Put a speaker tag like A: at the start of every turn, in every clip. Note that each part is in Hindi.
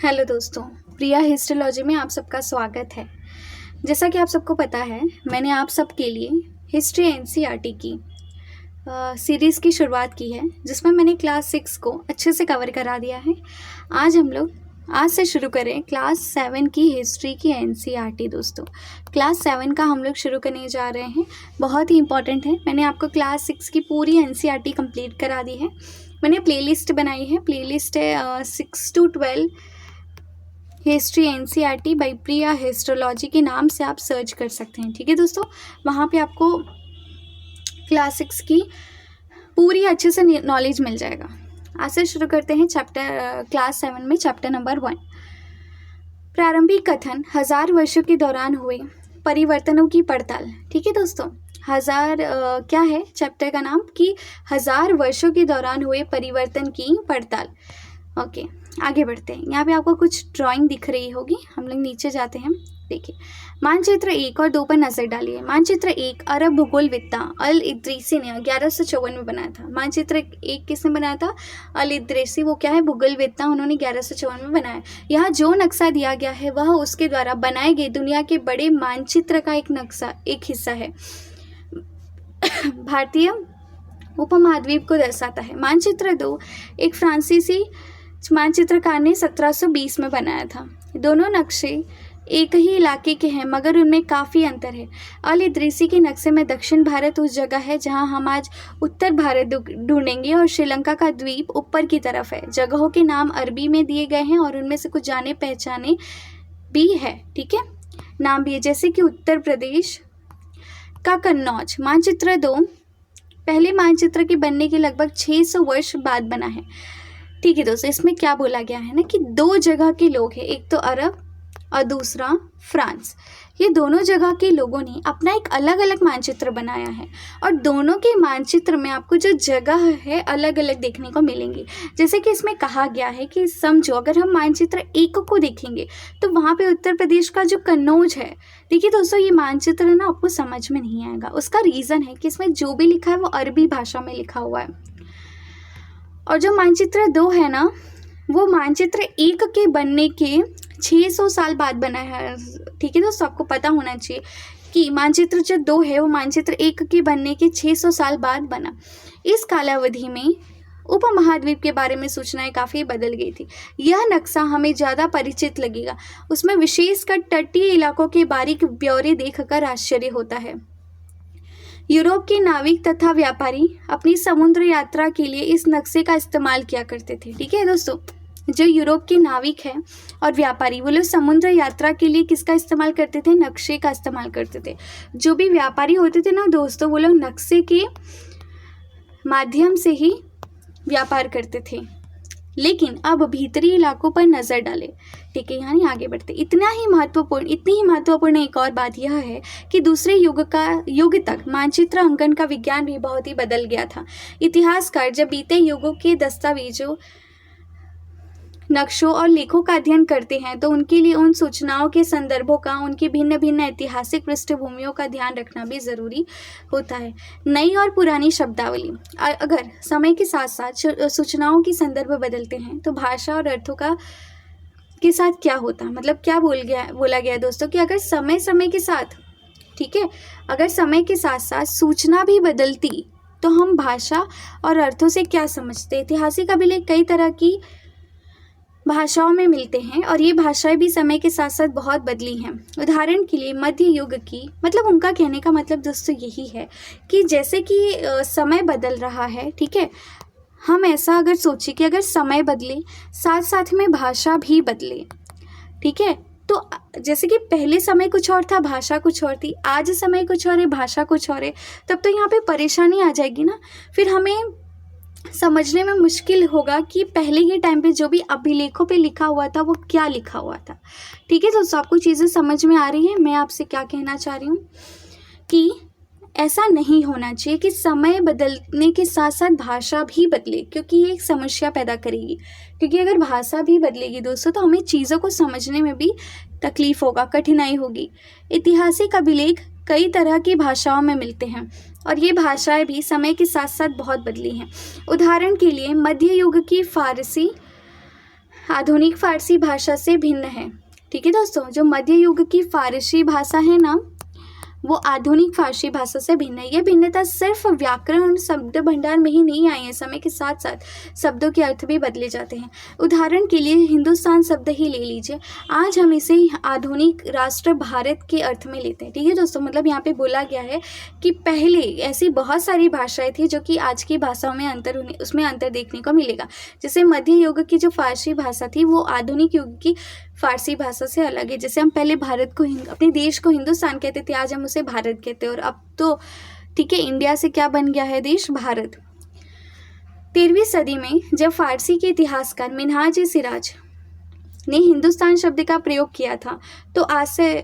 A: हेलो दोस्तों, प्रिया हिस्टोलॉजी में आप सबका स्वागत है। जैसा कि आप सबको पता है, मैंने आप सबके लिए हिस्ट्री एनसीईआरटी की सीरीज़ की शुरुआत की है, जिसमें मैंने क्लास 6 को अच्छे से कवर करा दिया है। आज से शुरू करें क्लास 7 की हिस्ट्री की एनसीईआरटी। दोस्तों, क्लास 7 का हम लोग शुरू करने जा रहे हैं। बहुत ही इंपॉर्टेंट है। मैंने आपको क्लास 6 की पूरी एनसीईआरटी कंप्लीट करा दी है। मैंने प्लेलिस्ट बनाई है। प्लेलिस्ट है 6 to 12 history NCERT by Priya histology के नाम से आप सर्च कर सकते हैं। ठीक है दोस्तों, वहाँ पे आपको क्लास 6 की पूरी अच्छे से नॉलेज मिल जाएगा। आज से शुरू करते हैं क्लास 7 में चैप्टर नंबर 1। प्रारंभिक कथन 1000 वर्षों के दौरान हुए परिवर्तनों की पड़ताल। ठीक है दोस्तों, क्या है चैप्टर का नाम कि 1000 वर्षों के दौरान हुए परिवर्तन की पड़ताल। ओके, आगे बढ़ते हैं। यहाँ पे आपको कुछ ड्राइंग दिख रही होगी। हम लोग नीचे जाते हैं। देखिए, मानचित्र 1 और 2 पर नजर डालिए। मानचित्र 1 अरब भूगोलविद्ता अल इद्रीसी ने 1154 में बनाया था। मानचित्र 1 किसने बनाया था? अल इद्रीसी। वो क्या है? भूगोलविद्ता। उन्होंने 1154 में बनाया। यहाँ जो नक्शा दिया गया है वह उसके द्वारा बनाए गए दुनिया के बड़े मानचित्र का एक हिस्सा है। भारतीय उपमहाद्वीप को दर्शाता है। मानचित्र 2 एक फ्रांसीसी मानचित्रकार ने 1720 में बनाया था। दोनों नक्शे एक ही इलाके के हैं, मगर उनमें काफ़ी अंतर है। अल इद्रीसी के नक्शे में दक्षिण भारत उस जगह है जहां हम आज उत्तर भारत ढूंढेंगे, और श्रीलंका का द्वीप ऊपर की तरफ है। जगहों के नाम अरबी में दिए गए हैं और उनमें से कुछ जाने पहचाने भी है। ठीक है, नाम भी है, जैसे कि उत्तर प्रदेश का कन्नौज। मानचित्र 2 पहले मानचित्र के बनने के लगभग 600 वर्ष बाद बना है। ठीक है दोस्तों, इसमें क्या बोला गया है ना कि दो जगह के लोग हैं, एक तो अरब और दूसरा फ्रांस। ये दोनों जगह के लोगों ने अपना एक अलग अलग मानचित्र बनाया है, और दोनों के मानचित्र में आपको जो जगह है अलग अलग देखने को मिलेंगी। जैसे कि इसमें कहा गया है कि समझो, अगर हम मानचित्र 1 को देखेंगे तो वहाँ पे उत्तर प्रदेश का जो कन्नौज है, देखिए दोस्तों, ये मानचित्र ना आपको समझ में नहीं आएगा। उसका रीज़न है कि इसमें जो भी लिखा है वो अरबी भाषा में लिखा हुआ है। और जो मानचित्र 2 है ना, वो मानचित्र 1 के बनने के 600 साल बाद बना है। ठीक है दोस्तों, आपको पता होना चाहिए कि मानचित्र जो 2 है वो मानचित्र 1 के बनने के 600 साल बाद बना। इस कालावधि में उपमहाद्वीप के बारे में सूचनाएं काफ़ी बदल गई थी। यह नक्शा हमें ज़्यादा परिचित लगेगा। उसमें विशेषकर तटीय इलाकों के बारीक ब्यौरे देखकर आश्चर्य होता है। यूरोप के नाविक तथा व्यापारी अपनी समुद्र यात्रा के लिए इस नक्शे का इस्तेमाल किया करते थे। ठीक है दोस्तों, जो यूरोप के नाविक हैं और व्यापारी, वो लोग समुद्र यात्रा के लिए किसका इस्तेमाल करते थे? नक्शे का इस्तेमाल करते थे। जो भी व्यापारी होते थे ना दोस्तों, वो लोग नक्शे के माध्यम से ही व्यापार करते थे। लेकिन अब भीतरी इलाकों पर नज़र डालें। ठीक है, यानी आगे बढ़ते। इतनी ही महत्वपूर्ण एक और बात यह है कि दूसरे युग तक मानचित्र अंकन का विज्ञान भी बहुत ही बदल गया था। इतिहासकार जब बीते युगों के दस्तावेजों, नक्शों और लेखों का अध्ययन करते हैं तो उनके लिए उन सूचनाओं के संदर्भों का, उनकी भिन्न भिन्न ऐतिहासिक पृष्ठभूमियों का ध्यान रखना भी ज़रूरी होता है। नई और पुरानी शब्दावली। अगर समय के साथ साथ सूचनाओं के संदर्भ बदलते हैं तो भाषा और अर्थों के साथ क्या होता है? मतलब क्या बोला गया दोस्तों कि अगर समय के साथ, ठीक है, अगर समय के साथ साथ सूचना भी बदलती तो हम भाषा और अर्थों से क्या समझते? ऐतिहासिक अभिलेख कई तरह की भाषाओं में मिलते हैं और ये भाषाएं भी समय के साथ साथ बहुत बदली हैं। उदाहरण के लिए मध्य युग की, मतलब उनका कहने का मतलब दोस्तों यही है कि जैसे कि समय बदल रहा है, ठीक है, हम ऐसा अगर सोचें कि अगर समय बदले साथ साथ में भाषा भी बदले, ठीक है, तो जैसे कि पहले समय कुछ और था, भाषा कुछ और थी, आज समय कुछ और है, भाषा कुछ और है, तब तो यहाँ पे परेशानी आ जाएगी ना। फिर हमें समझने में मुश्किल होगा कि पहले के टाइम पे जो भी अभिलेखों पे लिखा हुआ था वो क्या लिखा हुआ था। ठीक है दोस्तों, आपको चीज़ें समझ में आ रही है? मैं आपसे क्या कहना चाह रही हूँ कि ऐसा नहीं होना चाहिए कि समय बदलने के साथ साथ भाषा भी बदले, क्योंकि ये एक समस्या पैदा करेगी। क्योंकि अगर भाषा भी बदलेगी दोस्तों तो हमें चीज़ों को समझने में भी तकलीफ होगा, कठिनाई होगी। ऐतिहासिक अभिलेख कई तरह की भाषाओं में मिलते हैं और ये भाषाएं भी समय के साथ साथ बहुत बदली हैं। उदाहरण के लिए मध्य युग की फारसी आधुनिक फारसी भाषा से भिन्न है। ठीक है दोस्तों, जो मध्य युग की फारसी भाषा है ना, वो आधुनिक फारसी भाषा से भिन्न है। यह भिन्नता सिर्फ व्याकरण शब्द भंडार में ही नहीं आई है, समय के साथ साथ शब्दों के अर्थ भी बदले जाते हैं। उदाहरण के लिए हिंदुस्तान शब्द ही ले लीजिए, आज हम इसे आधुनिक राष्ट्र भारत के अर्थ में लेते हैं। ठीक है दोस्तों, मतलब यहाँ पे बोला गया है कि पहले ऐसी बहुत सारी भाषाएं थी जो कि आज की भाषाओं में उसमें अंतर देखने को मिलेगा। जैसे मध्य युग की जो फारसी भाषा थी वो आधुनिक युग की फारसी भाषा से अलग है। जैसे हम पहले भारत को अपने देश को हिंदुस्तान कहते थे, आज हम उसे भारत कहते हैं। और अब तो ठीक है, इंडिया से क्या बन गया है देश? भारत। 13वीं सदी में जब फारसी के इतिहासकार मिन्हाज सिराज ने हिंदुस्तान शब्द का प्रयोग किया था तो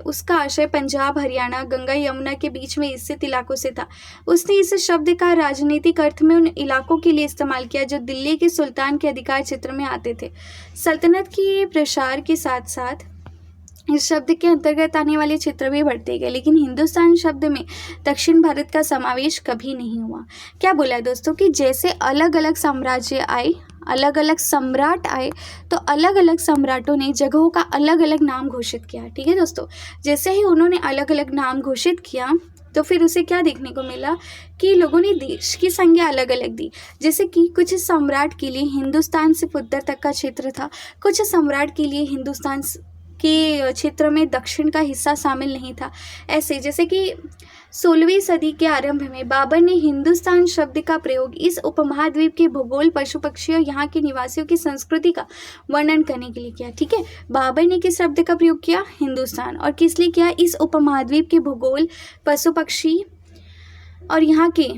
A: उसका आशय पंजाब, हरियाणा, गंगा यमुना के बीच में स्थित इलाकों से था। उसने इस शब्द का राजनीतिक अर्थ में उन इलाकों के लिए इस्तेमाल किया जो दिल्ली के सुल्तान के अधिकार क्षेत्र में आते थे। सल्तनत के प्रसार के साथ साथ इस शब्द के अंतर्गत आने वाले क्षेत्र भी बढ़ते गए, लेकिन हिंदुस्तान शब्द में दक्षिण भारत का समावेश कभी नहीं हुआ। क्या बोला है दोस्तों कि जैसे अलग अलग साम्राज्य आए, अलग अलग सम्राट आए, तो अलग अलग सम्राटों ने जगहों का अलग अलग नाम घोषित किया। ठीक है दोस्तों, जैसे ही उन्होंने अलग अलग नाम घोषित किया तो फिर उसे क्या देखने को मिला कि लोगों ने देश की संज्ञा अलग अलग दी। जैसे कि कुछ सम्राट के लिए हिंदुस्तान से उत्तर तक का क्षेत्र था, कुछ सम्राट के लिए हिंदुस्तान के क्षेत्र में दक्षिण का हिस्सा शामिल नहीं था। ऐसे जैसे कि 16वीं सदी के आरंभ में बाबर ने हिंदुस्तान शब्द का प्रयोग इस उपमहाद्वीप के भूगोल, पशु पक्षी और यहाँ के निवासियों की संस्कृति का वर्णन करने के लिए किया। ठीक है, बाबर ने किस शब्द का प्रयोग किया? हिंदुस्तान। और किस लिए किया? इस उपमहाद्वीप के भूगोल, पशु पक्षी और यहाँ के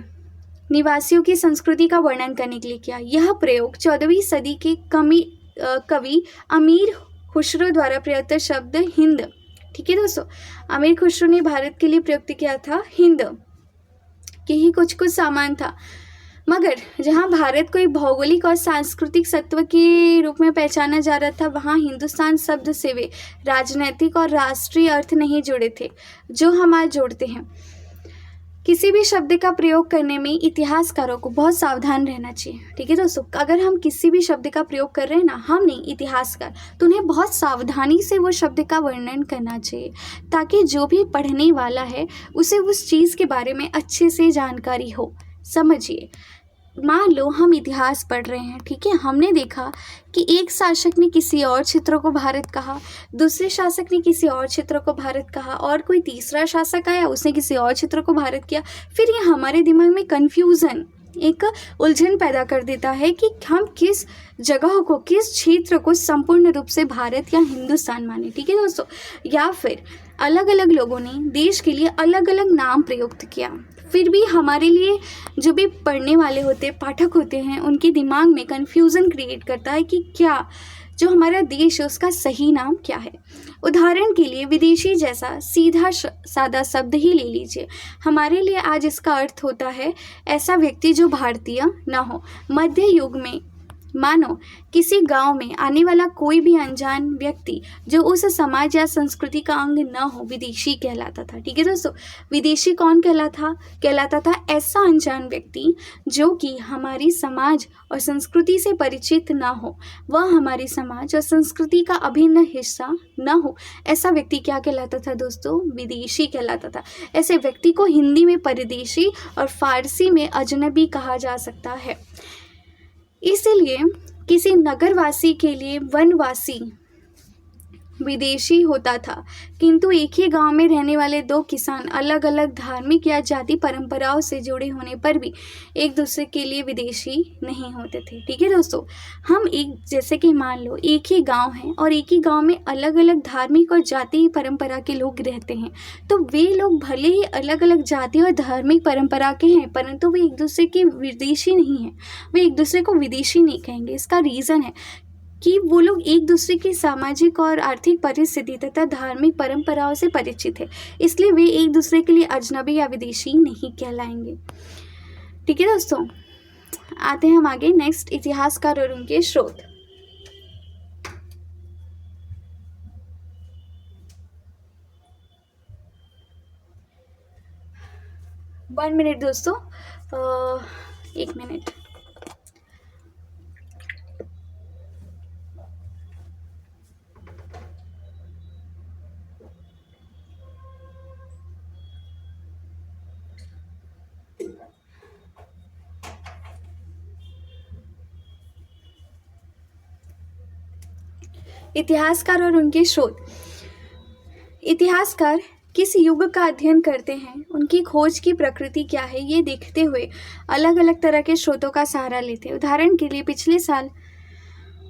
A: निवासियों की संस्कृति का वर्णन करने के लिए किया। यह प्रयोग 14वीं सदी के कवि अमीर खुसरो द्वारा प्रयुक्त शब्द हिंद। ठीक है दोस्तों, अमीर खुसरो ने भारत के लिए प्रयुक्त किया था हिंद, कि ही कुछ कुछ सामान था। मगर जहाँ भारत को एक भौगोलिक और सांस्कृतिक सत्व के रूप में पहचाना जा रहा था, वहाँ हिंदुस्तान शब्द से वे राजनैतिक और राष्ट्रीय अर्थ नहीं जुड़े थे जो हम आज जोड़ते हैं। किसी भी शब्द का प्रयोग करने में इतिहासकारों को बहुत सावधान रहना चाहिए। ठीक है दोस्तों, अगर हम किसी भी शब्द का प्रयोग कर रहे हैं ना, हम नहीं इतिहासकार, तो उन्हें बहुत सावधानी से वो शब्द का वर्णन करना चाहिए ताकि जो भी पढ़ने वाला है उसे उस चीज़ के बारे में अच्छे से जानकारी हो। समझिए, मान लो हम इतिहास पढ़ रहे हैं, ठीक है, हमने देखा कि एक शासक ने किसी और क्षेत्र को भारत कहा, दूसरे शासक ने किसी और क्षेत्र को भारत कहा, और कोई तीसरा शासक आया उसने किसी और क्षेत्र को भारत किया। फिर ये हमारे दिमाग में कन्फ्यूज़न, एक उलझन पैदा कर देता है कि हम किस जगह को, किस क्षेत्र को संपूर्ण रूप से भारत या हिंदुस्तान माने। ठीक है दोस्तों, या फिर अलग अलग लोगों ने देश के लिए अलग अलग नाम प्रयुक्त किया। फिर भी हमारे लिए जो भी पढ़ने वाले होते, पाठक होते हैं, उनके दिमाग में कन्फ्यूज़न क्रिएट करता है कि क्या जो हमारा देश है उसका सही नाम क्या है। उदाहरण के लिए विदेशी जैसा सीधा सादा शब्द ही ले लीजिए। हमारे लिए आज इसका अर्थ होता है ऐसा व्यक्ति जो भारतीय न हो। मध्य युग में मानो किसी गांव में आने वाला कोई भी अनजान व्यक्ति जो उस समाज या संस्कृति का अंग न हो, विदेशी कहलाता था। ठीक है दोस्तों, विदेशी कौन कहलाता था ऐसा अनजान व्यक्ति जो कि हमारी समाज और संस्कृति से परिचित न हो, वह हमारी समाज और संस्कृति का अभिन्न हिस्सा न हो, ऐसा व्यक्ति क्या कहलाता था दोस्तों? विदेशी कहलाता था। ऐसे व्यक्ति को हिंदी में परदेशी और फारसी में अजनबी कहा जा सकता है। इसलिए किसी नगरवासी के लिए वनवासी विदेशी होता था, किंतु एक ही गांव में रहने वाले दो किसान अलग अलग धार्मिक या जाति परंपराओं से जुड़े होने पर भी एक दूसरे के लिए विदेशी नहीं होते थे। ठीक है दोस्तों, हम जैसे कि मान लो एक ही गांव है और एक ही गांव में अलग अलग धार्मिक और जाति परंपरा के लोग रहते हैं, तो वे लोग भले ही अलग अलग जाति और धार्मिक परंपरा के हैं, परंतु वे एक दूसरे के विदेशी नहीं हैं। वे एक दूसरे को विदेशी नहीं कहेंगे। इसका रीज़न है कि वो लोग एक दूसरे की सामाजिक और आर्थिक परिस्थिति तथा धार्मिक परंपराओं से परिचित है, इसलिए वे एक दूसरे के लिए अजनबी या विदेशी नहीं कहलाएंगे। ठीक है दोस्तों, आते हैं हम आगे नेक्स्ट, इतिहासकार और उनके स्रोत। वन मिनट दोस्तों, 1 मिनट। इतिहासकार और उनके शोध। इतिहासकार किस युग का अध्ययन करते हैं, उनकी खोज की प्रकृति क्या है, ये देखते हुए अलग अलग तरह के स्रोतों का सहारा लेते हैं। उदाहरण के लिए पिछले साल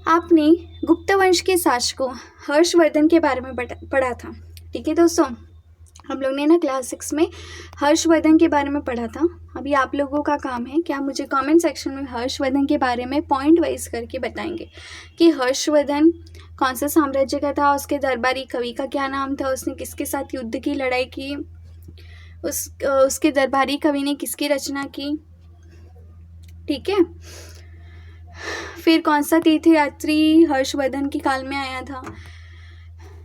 A: आपने गुप्त वंश के शासकों हर्षवर्धन के बारे में पढ़ा था। ठीक है दोस्तों, हम लोग ने ना क्लास 6 में हर्षवर्धन के बारे में पढ़ा था। अभी आप लोगों का काम है कि आप मुझे कमेंट सेक्शन में हर्षवर्धन के बारे में पॉइंट वाइज करके बताएंगे कि हर्षवर्धन कौन सा साम्राज्य का था, उसके दरबारी कवि का क्या नाम था, उसने किसके साथ युद्ध की लड़ाई की, उसके दरबारी कवि ने किसकी रचना की। ठीक है, फिर कौन सा तीर्थयात्री हर्षवर्धन के काल में आया था।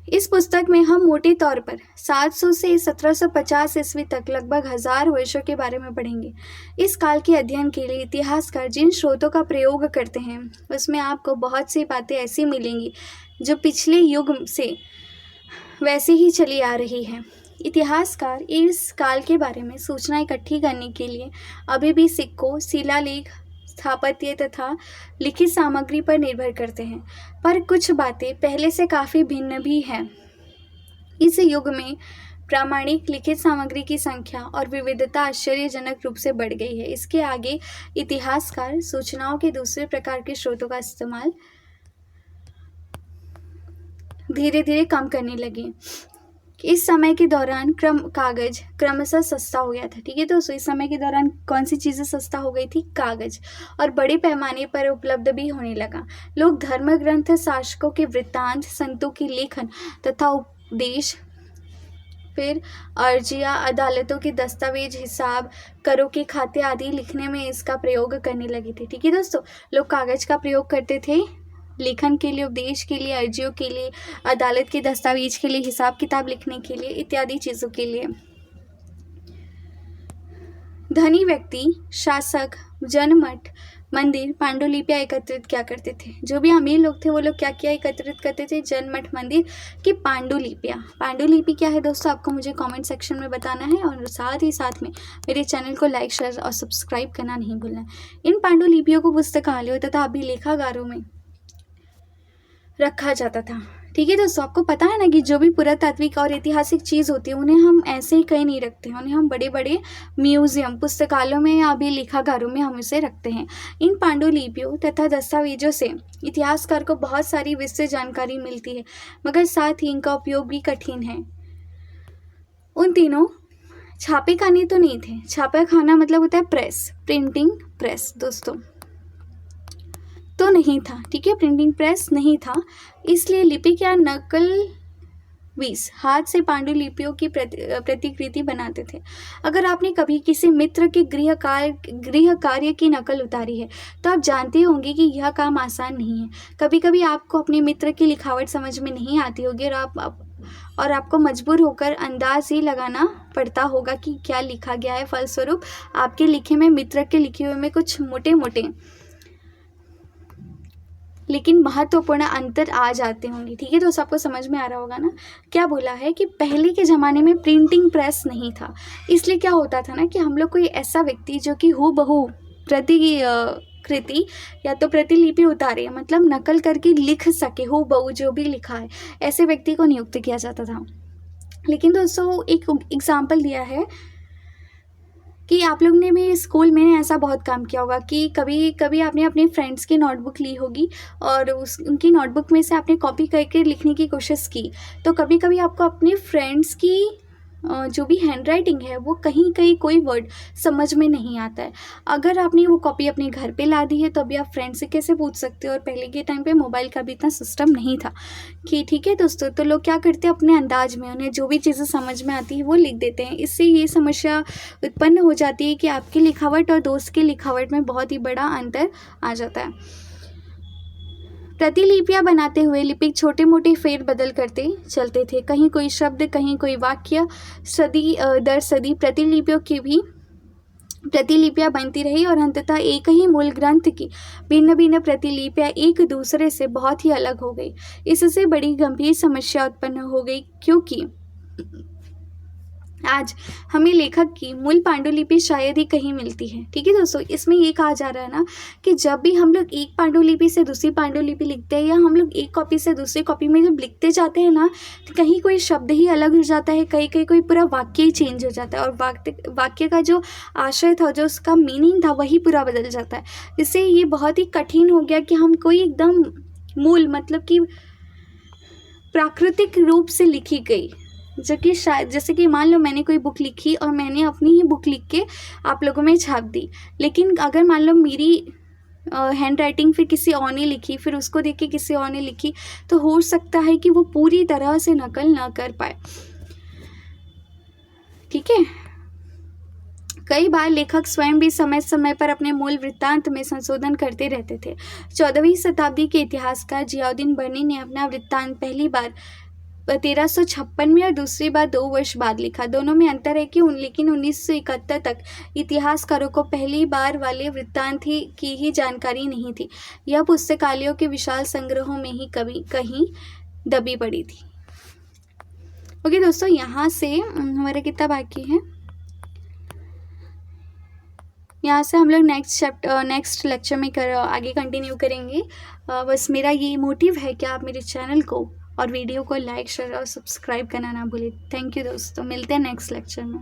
A: इस पुस्तक में हम मोटे तौर पर 700 से 1750 ईस्वी तक लगभग 1000 वर्षों के बारे में पढ़ेंगे। इस काल के अध्ययन के लिए इतिहासकार जिन स्रोतों का प्रयोग करते हैं उसमें आपको बहुत सी बातें ऐसी मिलेंगी जो पिछले युग से वैसे ही चली आ रही है। इतिहासकार इस काल के बारे में सूचना इकट्ठी करने के लिए अभी भी सिक्कों, शिलालेख, स्थापत्य तथा लिखित सामग्री पर निर्भर करते हैं, पर कुछ बातें पहले से काफ़ी भिन्न भी हैं। इस युग में प्रामाणिक लिखित सामग्री की संख्या और विविधता आश्चर्यजनक रूप से बढ़ गई है। इसके आगे इतिहासकार सूचनाओं के दूसरे प्रकार के स्रोतों का इस्तेमाल धीरे धीरे कम करने लगे। इस समय के दौरान कागज क्रमशः सस्ता हो गया था। ठीक है दोस्तों, इस समय के दौरान कौन सी चीज़ें सस्ता हो गई थी? कागज, और बड़े पैमाने पर उपलब्ध भी होने लगा। लोग धर्म ग्रंथ, शासकों के वृत्तांत, संतों की लेखन तथा उपदेश, फिर अर्जिया, अदालतों के दस्तावेज, हिसाब, करों के खाते आदि लिखने में इसका प्रयोग करने लगे थे। ठीक है दोस्तों, लोग कागज का प्रयोग करते थे लेखन के लिए, उपदेश के लिए, अर्जियों के लिए, अदालत के दस्तावेज के लिए, हिसाब किताब लिखने के लिए, इत्यादि चीज़ों के लिए। धनी व्यक्ति, शासक, जनमठ, मंदिर, पांडुलिपियाँ एकत्रित क्या करते थे? जो भी अमीर लोग थे वो लोग क्या क्या एकत्रित करते थे? जनमठ, मंदिर की पांडुलिपियाँ। पांडुलिपि क्या है दोस्तों, आपको मुझे कमेंट सेक्शन में बताना है, और साथ ही साथ में मेरे चैनल को लाइक, शेयर और सब्सक्राइब करना नहीं भूलना है। इन पांडुलिपियों को पुस्तकालयों तथा अभिलेखागारों में रखा जाता था। ठीक है दोस्तों, आपको पता है ना कि जो भी पुरातात्विक और ऐतिहासिक चीज़ होती है उन्हें हम ऐसे ही कहीं नहीं रखते हैं, उन्हें हम बड़े बड़े म्यूजियम, पुस्तकालयों में या अभिलेखागारों में हम इसे रखते हैं। इन पांडुलिपियों तथा दस्तावेजों से इतिहासकार को बहुत सारी विस्तृत जानकारी मिलती है, मगर साथ ही इनका उपयोग भी कठिन है। उन तीनों छापे खाने तो नहीं थे। छापा खाना मतलब होता है प्रेस, प्रिंटिंग प्रेस दोस्तों, तो नहीं था। ठीक है, प्रिंटिंग प्रेस नहीं था, इसलिए लिपिक या नकल 20 हाथ से पांडुलिपियों की प्रतिकृति बनाते थे। अगर आपने कभी किसी मित्र के गृह कार्य की नकल उतारी है तो आप जानते होंगे कि यह काम आसान नहीं है। कभी कभी आपको अपने मित्र की लिखावट समझ में नहीं आती होगी और आपको मजबूर होकर अंदाज ही लगाना पड़ता होगा कि क्या लिखा गया है। फलस्वरूप आपके लिखे में मित्र के लिखे हुए में कुछ मोटे मोटे लेकिन महत्वपूर्ण अंतर आ जाते होंगे। ठीक है, तो सबको समझ में आ रहा होगा ना। क्या बोला है कि पहले के ज़माने में प्रिंटिंग प्रेस नहीं था, इसलिए क्या होता था ना कि हम लोग कोई ऐसा व्यक्ति जो कि हूबहू प्रतिकृति या तो प्रतिलिपि उतारे, मतलब नकल करके लिख सके हूबहू जो भी लिखा है, ऐसे व्यक्ति को नियुक्त किया जाता था। लेकिन दोस्तों एक एग्जाम्पल दिया है कि आप लोग ने भी स्कूल में ऐसा बहुत काम किया होगा कि कभी कभी आपने अपने फ्रेंड्स की नोटबुक ली होगी और उनकी नोटबुक में से आपने कॉपी करके लिखने की कोशिश की, तो कभी कभी आपको अपने फ्रेंड्स की जो भी हैंडराइटिंग है वो कहीं कहीं कोई वर्ड समझ में नहीं आता है। अगर आपने वो कॉपी अपने घर पे ला दी है तो अभी आप फ्रेंड से कैसे पूछ सकते हो, और पहले के टाइम पे मोबाइल का भी इतना सिस्टम नहीं था कि ठीक है दोस्तों, तो लोग क्या करते हैं अपने अंदाज में उन्हें जो भी चीज़ें समझ में आती है वो लिख देते हैं। इससे ये समस्या उत्पन्न हो जाती है कि आपकी लिखावट और दोस्त की लिखावट में बहुत ही बड़ा अंतर आ जाता है। प्रतिलिपियाँ बनाते हुए लिपिक छोटे मोटे फेर बदल करते चलते थे, कहीं कोई शब्द, कहीं कोई वाक्य। सदी दर सदी प्रतिलिपियों की भी प्रतिलिपियाँ बनती रही और अंततः एक ही मूल ग्रंथ की भिन्न भिन्न प्रतिलिपियाँ एक दूसरे से बहुत ही अलग हो गई। इससे बड़ी गंभीर समस्या उत्पन्न हो गई, क्योंकि आज हमें लेखक की मूल पांडुलिपि शायद ही कहीं मिलती है। ठीक है दोस्तों, इसमें ये कहा जा रहा है ना कि जब भी हम लोग एक पांडुलिपि से दूसरी पांडुलिपि लिखते हैं या हम लोग एक कॉपी से दूसरी कॉपी में जब लिखते जाते हैं ना, तो कहीं कोई शब्द ही अलग हो जाता है, कहीं कहीं कोई पूरा वाक्य ही चेंज हो जाता है और वाक्य का जो आशय था, जो उसका मीनिंग था, वही पूरा बदल जाता है। इससे ये बहुत ही कठिन हो गया कि हम कोई एकदम मूल मतलब कि प्राकृतिक रूप से लिखी गई, जो कि शायद जैसे कि मान लो मैंने कोई बुक लिखी और मैंने अपनी ही बुक लिख के आप लोगों में छाप दी, लेकिन अगर मान लो मेरी हैंड राइटिंग फिर किसी और ने लिखी, फिर उसको देख के किसी और ने लिखी, तो हो सकता है कि वो पूरी तरह से नकल ना कर पाए। ठीक है, कई बार लेखक स्वयं भी समय समय पर अपने मूल वृत्तांत में संशोधन करते रहते थे। 14वीं शताब्दी के इतिहासकार जियाउद्दीन बर्नी ने अपना वृत्तांत पहली बार 1356 में और दूसरी बार 2 वर्ष बाद लिखा। दोनों में अंतर है कि लेकिन 1971 तक इतिहासकारों को पहली बार वाले वृत्तांत की ही जानकारी नहीं थी। यह पुस्तकालयों के विशाल संग्रहों में ही कहीं दबी पड़ी थी। ओके दोस्तों, यहाँ से हमारा कितना बाकी है, यहाँ से हम लोग नेक्स्ट लेक्चर में आगे कंटिन्यू करेंगे। बस मेरा ये मोटिव है कि आप मेरे चैनल को और वीडियो को लाइक शेयर और सब्सक्राइब करना ना भूलें। थैंक यू दोस्तों, मिलते हैं नेक्स्ट लेक्चर में।